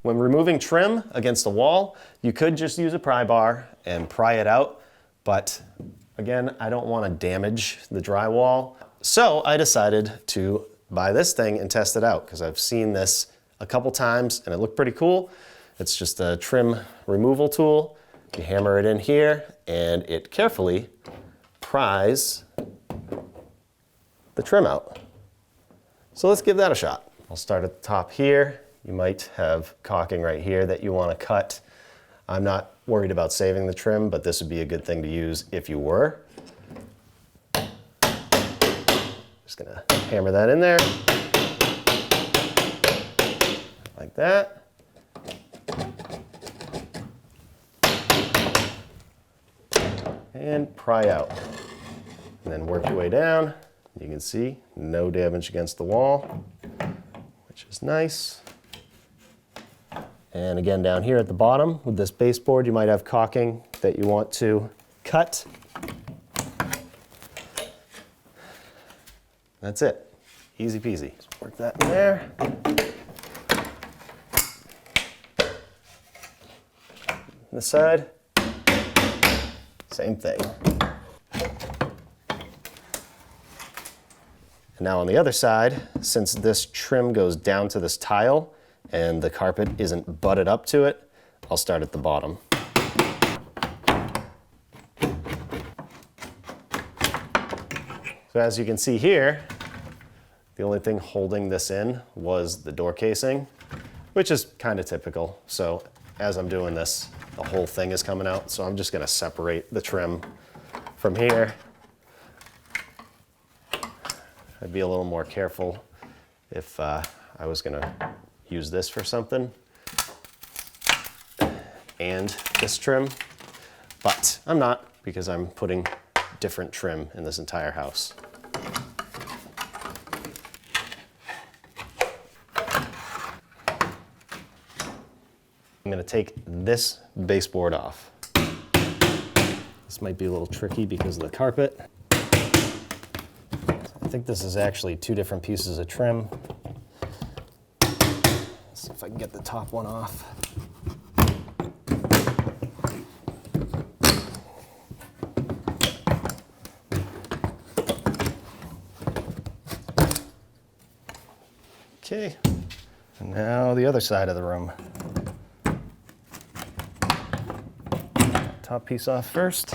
When removing trim against a wall, you could just use a pry bar and pry it out, but again, I don't want to damage the drywall. So I decided to buy this thing and test it out because I've seen this a couple times and it looked pretty cool. It's just a trim removal tool. You hammer it in here and it carefully pries the trim out. So let's give that a shot. I'll start at the top here. You might have caulking right here that you want to cut. I'm not worried about saving the trim, but this would be a good thing to use if you were. Just gonna hammer that in there, like that. And pry out. And then work your way down. You can see no damage against the wall, which is nice. And again, down here at the bottom with this baseboard, you might have caulking that you want to cut. That's it. Easy peasy. Just work that in there. This side, same thing. And now on the other side, since this trim goes down to this tile and the carpet isn't butted up to it, I'll start at the bottom. So as you can see here, the only thing holding this in was the door casing, which is kind of typical. So as I'm doing this, the whole thing is coming out. So I'm just gonna separate the trim from here. I'd be a little more careful if I was gonna use this for something and this trim, but I'm not because I'm putting different trim in this entire house. I'm gonna take this baseboard off. This might be a little tricky because of the carpet. I think this is actually two different pieces of trim. Let's see if I can get the top one off. Okay, and now the other side of the room. Top piece off first.